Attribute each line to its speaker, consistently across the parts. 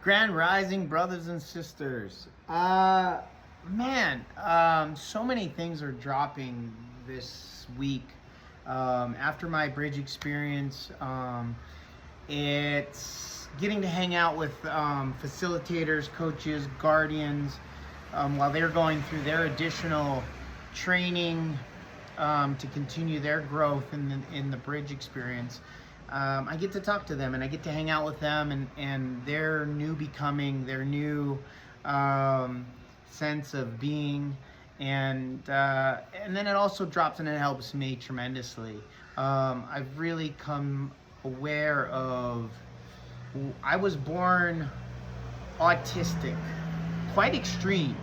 Speaker 1: Grand Rising, brothers and sisters. So many things are dropping this week. After my bridge experience, it's getting to hang out with facilitators, coaches, guardians, while they're going through their additional training to continue their growth in the bridge experience. I get to talk to them and I get to hang out with them and their new becoming, their new sense of being, and then it also drops and it helps me tremendously. I've really come aware of, I was born autistic, quite extreme.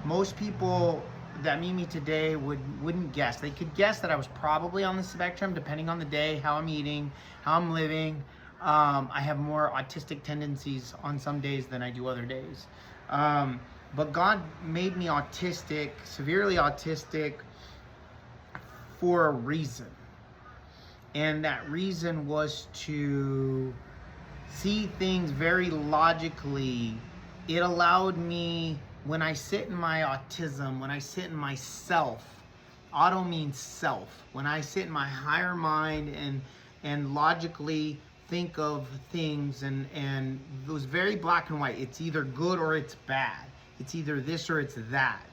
Speaker 1: Most people that meet me today wouldn't guess. They could guess that I was probably on the spectrum, depending on the day, how I'm eating, how I'm living. I have more autistic tendencies on some days than I do other days. But God made me autistic, severely autistic, for a reason. And that reason was to see things very logically. It allowed me, when I sit in my autism, when I sit in myself, auto means self, when I sit in my higher mind and logically think of things, and it was very black and white. It's either good or it's bad. It's either this or it's that.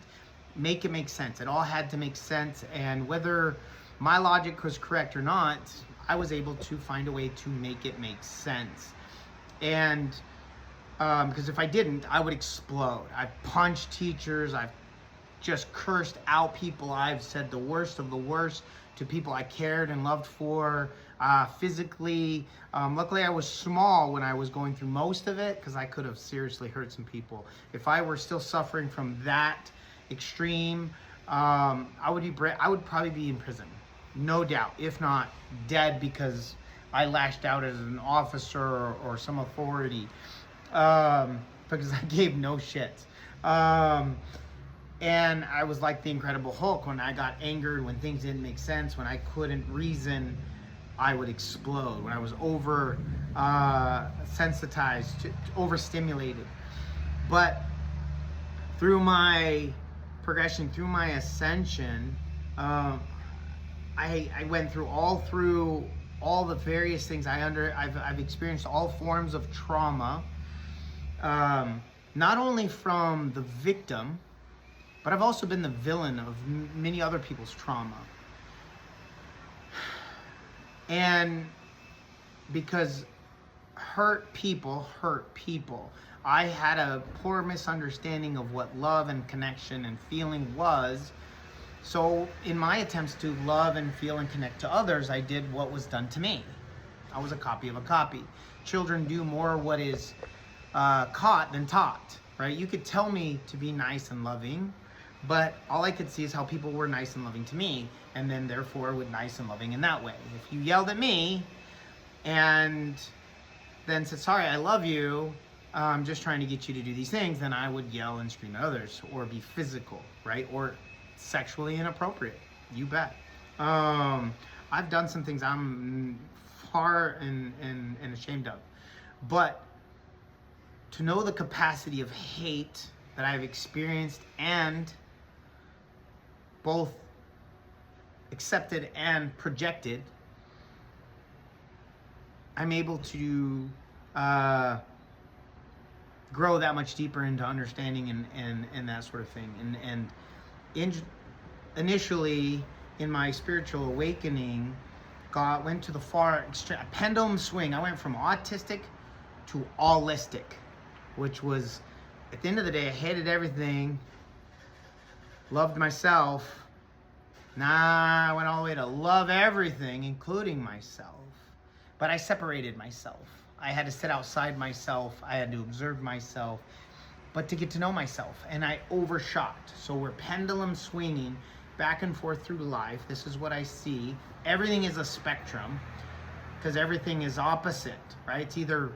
Speaker 1: Make it make sense. It all had to make sense, and whether my logic was correct or not, I was able to find a way to make it make sense. And because if I didn't, I would explode. I've punched teachers. I've just cursed out people. I've said the worst of the worst to people I cared and loved for, physically. Luckily, I was small when I was going through most of it, because I could have seriously hurt some people. If I were still suffering from that extreme, I would probably be in prison, no doubt. If not dead, because I lashed out as an officer or some authority. Because I gave no shits. And I was like the Incredible Hulk. When I got angered, when things didn't make sense, when I couldn't reason, I would explode. When I was over sensitized, overstimulated. But through my progression, through my ascension, I went through all the various things. I've experienced all forms of trauma. Not only from the victim, but I've also been the villain of many other people's trauma. And because hurt people, I had a poor misunderstanding of what love and connection and feeling was. So in my attempts to love and feel and connect to others, I did what was done to me. I was a copy of a copy. Children do more what is caught than taught, right? You could tell me to be nice and loving, but all I could see is how people were nice and loving to me, and then therefore would nice and loving in that way. If you yelled at me and then said, sorry, I love you, I'm just trying to get you to do these things, then I would yell and scream at others, or be physical, right? Or sexually inappropriate, you bet. I've done some things I'm far and ashamed of, but to know the capacity of hate that I've experienced and both accepted and projected, I'm able to grow that much deeper into understanding and that sort of thing. Initially, in my spiritual awakening, God went to the far extreme, a pendulum swing. I went from autistic to allistic, which was, at the end of the day, I hated everything, loved myself. I went all the way to love everything, including myself. But I separated myself. I had to sit outside myself. I had to observe myself, but to get to know myself. And I overshot. So we're pendulum swinging back and forth through life. This is what I see. Everything is a spectrum, because everything is opposite, right? It's either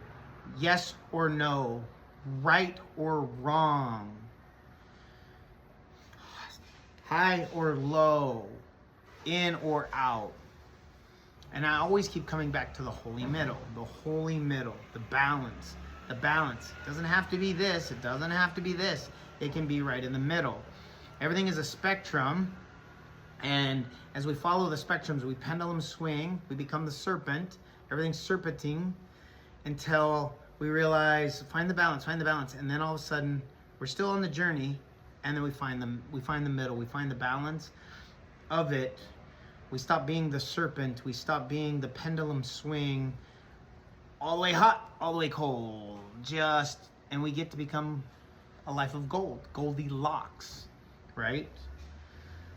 Speaker 1: yes or no, right or wrong, high or low, in or out. And I always keep coming back to the holy middle, the balance, the balance. It doesn't have to be this, it doesn't have to be this. It can be right in the middle. Everything is a spectrum, and as we follow the spectrums, we pendulum swing, we become the serpent. Everything's serpenting until we realize, find the balance, and then all of a sudden, we're still on the journey, and then we find the middle, we find the balance of it. We stop being the serpent, we stop being the pendulum swing, all the way hot, all the way cold, and we get to become a life of gold, Goldilocks, right?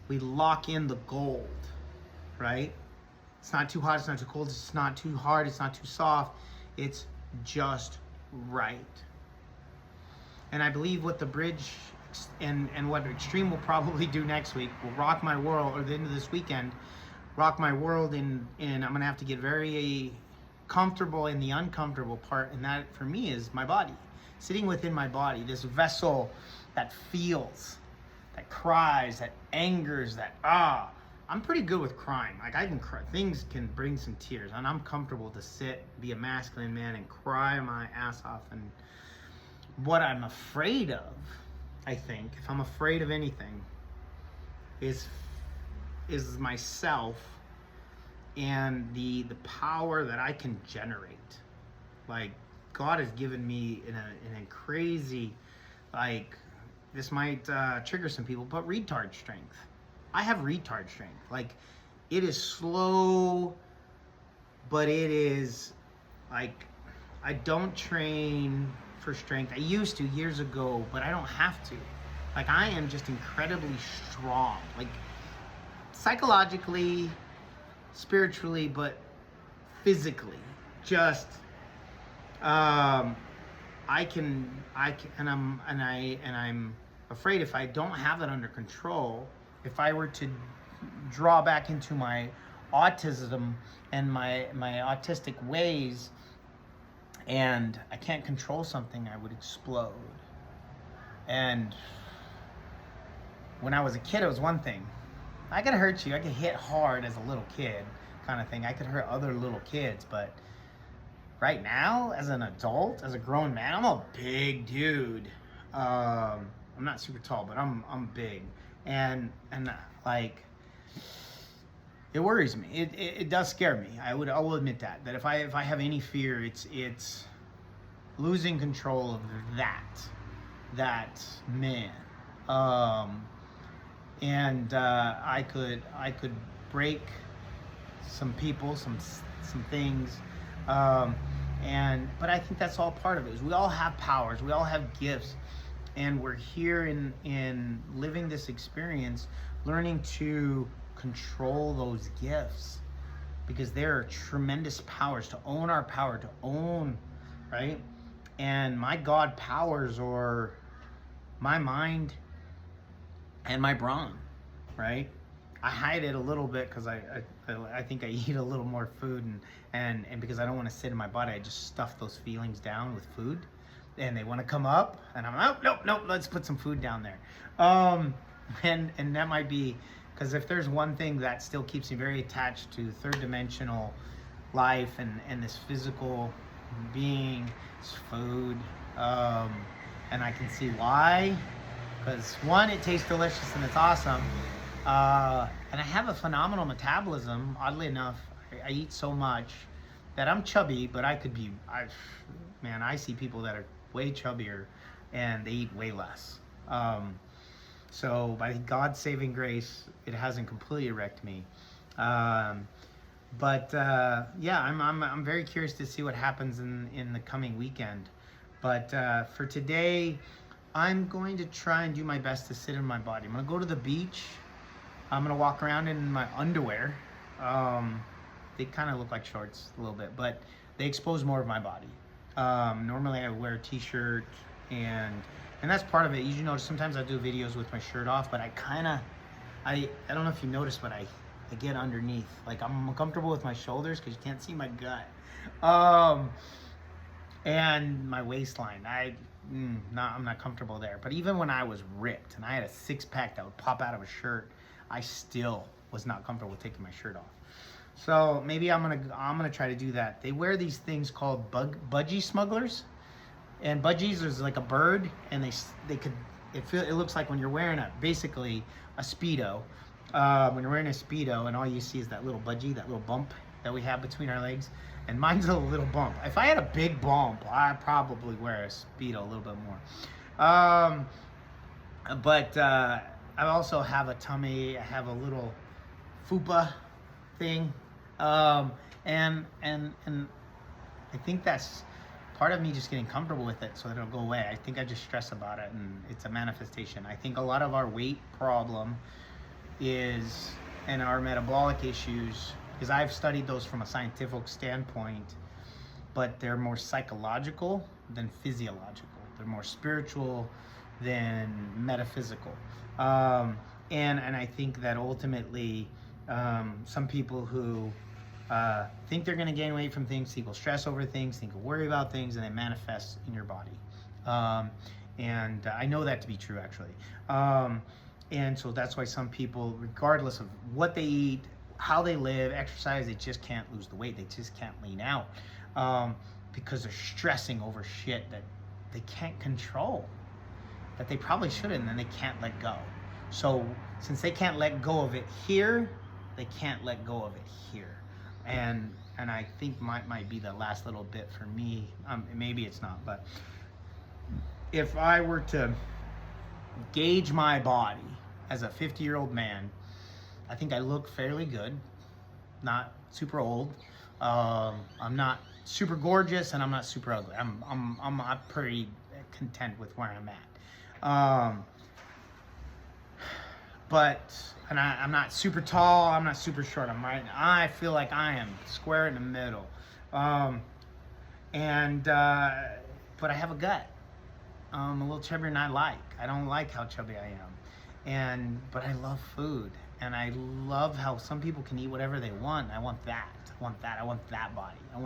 Speaker 1: We lock in the gold, right? It's not too hot, it's not too cold, it's not too hard, it's not too soft, it's just right. And I believe what the bridge and what Extreme will probably do next week will rock my world, or the end of this weekend, rock my world in I'm gonna have to get very comfortable in the uncomfortable part, and that for me is my body. Sitting within my body, this vessel that feels, that cries, that angers, that I'm pretty good with crying. Like I can cry, things can bring some tears, and I'm comfortable to sit, be a masculine man and cry my ass off. And what I'm afraid of, I think, if I'm afraid of anything, is myself and the power that I can generate. Like God has given me in a crazy, like, this might trigger some people, but retard strength. I have retard strength. Like, it is slow, but it is like, I don't train for strength. I used to years ago, but I don't have to. Like, I am just incredibly strong, like psychologically, spiritually, but physically, just I'm afraid if I don't have it under control, if I were to draw back into my autism and my autistic ways, and I can't control something, I would explode. And when I was a kid, it was one thing. I could hurt you, I could hit hard as a little kid, kind of thing. I could hurt other little kids, but right now, as an adult, as a grown man, I'm a big dude. I'm not super tall, but I'm big, and like, it worries me. It does scare me. I will admit that if I have any fear, it's losing control of that man. I could break some people, some things. But I think that's all part of it. Is we all have powers, we all have gifts, and we're here in living this experience, learning to control those gifts, because there are tremendous powers, to own our power, to own, right? And my God powers are my mind and my brawn, right? I hide it a little bit because I think I eat a little more food, and because I don't want to sit in my body, I just stuff those feelings down with food, and they want to come up, and I'm like, nope, let's put some food down there. And that might be because if there's one thing that still keeps me very attached to third dimensional life and this physical being, it's food. And I can see why, because one, it tastes delicious and it's awesome. And I have a phenomenal metabolism. Oddly enough, I eat so much that I'm chubby, but I see people that are way chubbier and they eat way less. So by God's saving grace, it hasn't completely wrecked me. Yeah, I'm very curious to see what happens in the coming weekend. But for today, I'm going to try and do my best to sit in my body. I'm going to go to the beach. I'm going to walk around in my underwear. They kind of look like shorts a little bit, but they expose more of my body. Normally I wear a t-shirt, and that's part of it. You notice sometimes I do videos with my shirt off, but I don't know if you noticed, but I get underneath. Like, I'm comfortable with my shoulders because you can't see my gut. And my waistline, I'm not comfortable there. But even when I was ripped and I had a six-pack that would pop out of a shirt, I still was not comfortable with taking my shirt off. So maybe I'm gonna try to do that. They wear these things called budgie smugglers. And budgies is like a bird, and they could it looks like when you're wearing basically a speedo. When you're wearing a speedo, and all you see is that little budgie, that little bump that we have between our legs, and mine's a little bump. If I had a big bump, I'd probably wear a speedo a little bit more. But I also have a tummy. I have a little fupa thing, and I think that's part of me just getting comfortable with it so that it'll go away. I think I just stress about it, and it's a manifestation. I think a lot of our weight problem is, and our metabolic issues, because I've studied those from a scientific standpoint, but they're more psychological than physiological. They're more spiritual than metaphysical. And I think that ultimately, some people who think they're going to gain weight from things, think will stress over things, think will worry about things, and they manifest in your body. And I know that to be true, actually. And so that's why some people, regardless of what they eat, how they live, exercise, they just can't lose the weight. They just can't lean out, because they're stressing over shit that they can't control, that they probably shouldn't, and then they can't let go. So since they can't let go of it here, they can't let go of it here. And I think might be the last little bit for me. Maybe it's not, but if I were to gauge my body as a 50-year-old man, I think I look fairly good, not super old. I'm not super gorgeous, and I'm not super ugly. I'm pretty content with where I'm at. But I'm not super tall. I'm not super short. I feel like I am square in the middle. But I have a gut. I'm a little chubbier than I like. I don't like how chubby I am. But I love food. And I love how some people can eat whatever they want. I want that. I want that body. I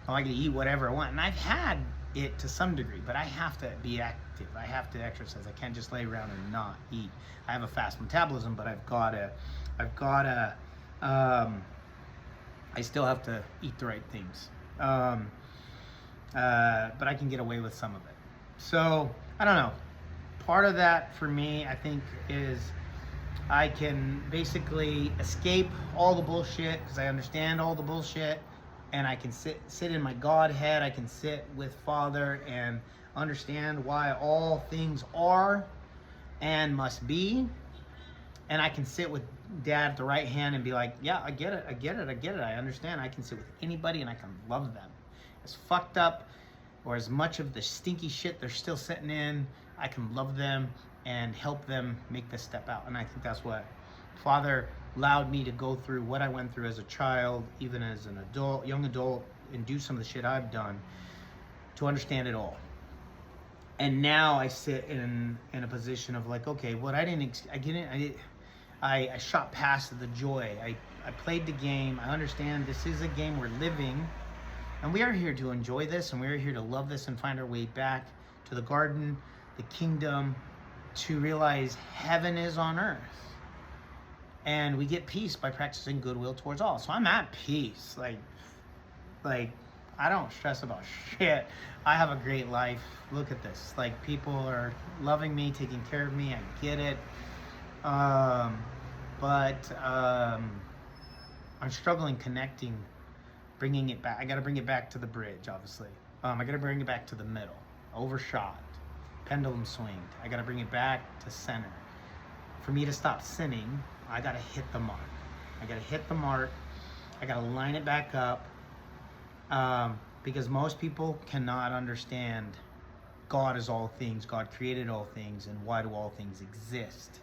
Speaker 1: like to eat whatever I want. And I've had it to some degree, but I have to be active. I have to exercise. I can't just lay around and not eat. I have a fast metabolism, but I still have to eat the right things. But I can get away with some of it. So, I don't know. Part of that for me, I think, is I can basically escape all the bullshit because I understand all the bullshit, and I can sit in my Godhead. I can sit with Father and understand why all things are and must be. And I can sit with Dad at the right hand and be like, yeah, I get it. I understand. I can sit with anybody and I can love them. As fucked up or as much of the stinky shit they're still sitting in, I can love them and help them make this step out. And I think that's what Father allowed me to go through, what I went through as a child, even as an adult, young adult, and do some of the shit I've done to understand it all. And now I sit in a position of like, okay, what I shot past the joy. I played the game. I understand this is a game we're living, and we are here to enjoy this, and we are here to love this and find our way back to the garden, the kingdom, to realize heaven is on earth. And we get peace by practicing goodwill towards all. So I'm at peace. Like I don't stress about shit. I have a great life. Look at this. Like, people are loving me, taking care of me. I get it. But I'm struggling connecting, bringing it back. I got to bring it back to the bridge, obviously. I got to bring it back to the middle. Overshot. Pendulum swinged. I got to bring it back to center. For me to stop sinning, I got to hit the mark. I got to line it back up. Because most people cannot understand God is all things, God created all things, and why do all things exist?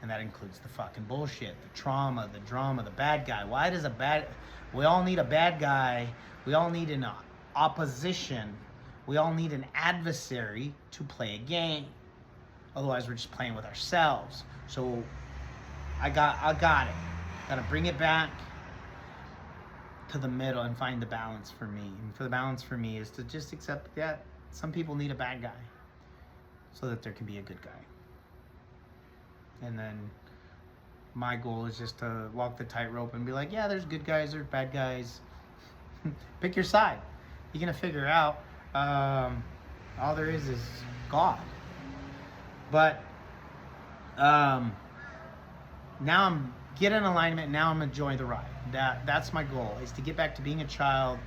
Speaker 1: And that includes the fucking bullshit, the trauma, the drama, the bad guy. We all need a bad guy. We all need an opposition. We all need an adversary to play a game. Otherwise, we're just playing with ourselves. So I got it. Gotta bring it back to the middle and find the balance for me. And for the balance for me is to just accept that some people need a bad guy so that there can be a good guy. And then my goal is just to walk the tightrope and be like, yeah, there's good guys, there's bad guys. Pick your side. You're gonna figure out. All there is God. But now I'm get in alignment. Now I'm enjoying the ride. That's my goal, is to get back to being a child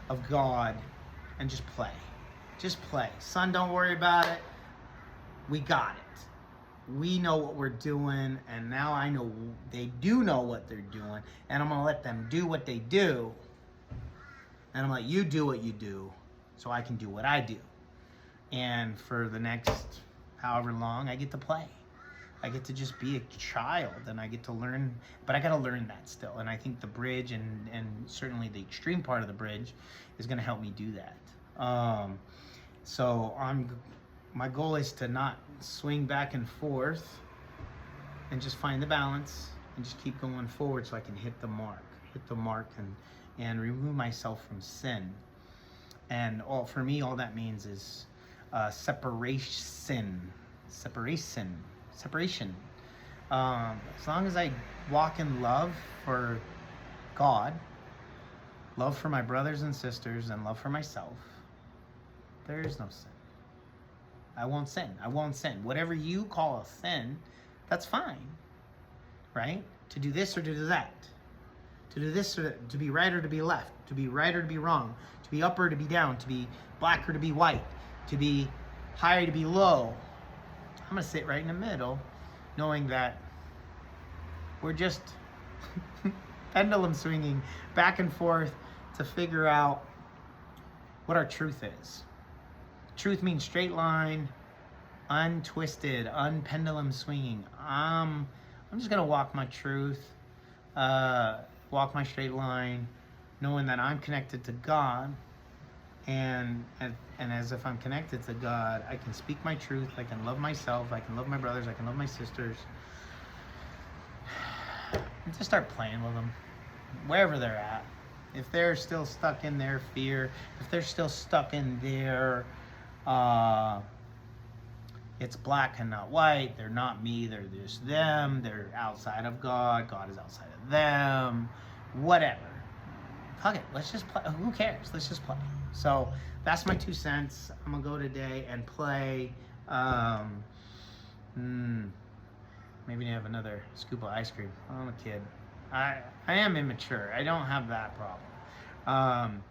Speaker 1: of God and just play. Just play. Son, don't worry about it. We got it. We know what we're doing, and now I know they do know what they're doing, and I'm gonna let them do what they do, and I'm gonna let you do what you do, so I can do what I do. And for the next however long, I get to play. I get to just be a child, and I get to learn, but I got to learn that still. And I think the bridge and certainly the extreme part of the bridge is going to help me do that. So my goal is to not swing back and forth, and just find the balance and just keep going forward so I can hit the mark and remove myself from sin. And for me, all that means is separation. As long as I walk in love for God, love for my brothers and sisters, and love for myself, there is no sin. I won't sin. Whatever you call a sin, that's fine, right? To do this or to do that. To do this or to be right or to be left. To be right or to be wrong. To be up or to be down. To be black or to be white. To be high or to be low. I'm going to sit right in the middle, knowing that we're just pendulum swinging back and forth to figure out what our truth is. Truth means straight line, untwisted, unpendulum swinging. I'm just going to walk my truth, walk my straight line, knowing that I'm connected to God. And as if I'm connected to God, I can speak my truth, I can love myself, I can love my brothers, I can love my sisters. And just start playing with them, wherever they're at. If they're still stuck in their fear, if they're still stuck in their, it's black and not white, they're not me, they're just them, they're outside of God, God is outside of them, whatever. Fuck it, let's just play. Who cares? Let's just play. So that's my 2 cents. I'm gonna go today and play. Maybe have another scoop of ice cream. I'm a kid. I am immature. I don't have that problem.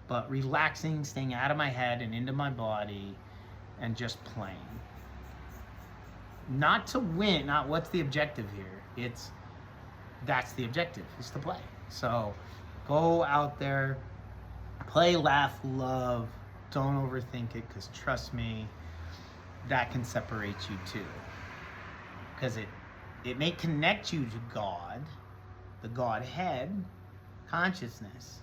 Speaker 1: But relaxing, staying out of my head and into my body, and just playing. Not to win. Not what's the objective here. That's the objective. Is to play. So go out there. Play, laugh, love. Don't overthink it, because trust me, that can separate you too. Because it may connect you to God, the Godhead consciousness,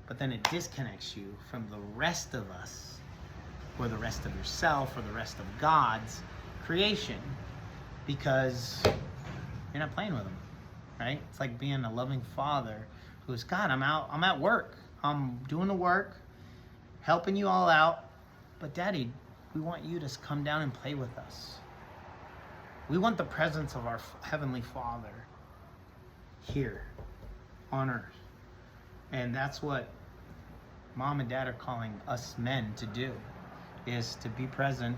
Speaker 1: but then it disconnects you from the rest of us, or the rest of yourself, or the rest of God's creation, because you're not playing with Him, right? It's like being a loving father who's, God, I'm at work. I'm doing the work, helping you all out, but Daddy, we want you to come down and play with us. We want the presence of our Heavenly Father here on earth. And that's what Mom and Dad are calling us men to do, is to be present,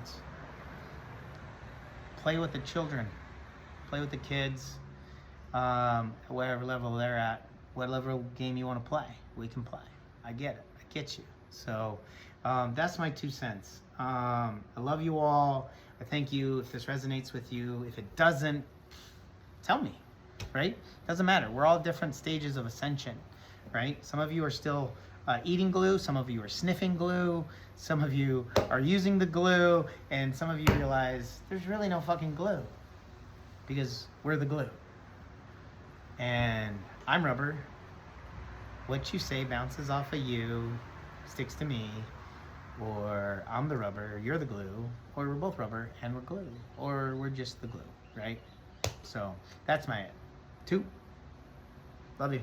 Speaker 1: play with the children, play with the kids, at whatever level they're at, whatever game you want to play, we can play. I get it. I get you. So that's my 2 cents. I love you all. I thank you if this resonates with you. If it doesn't, tell me, right? Doesn't matter. We're all different stages of ascension, right? Some of you are still eating glue. Some of you are sniffing glue. Some of you are using the glue. And some of you realize there's really no fucking glue, because we're the glue. And I'm rubber. What you say bounces off of you, sticks to me, or I'm the rubber, you're the glue, or we're both rubber and we're glue, or we're just the glue, right? So that's my 2. Love you.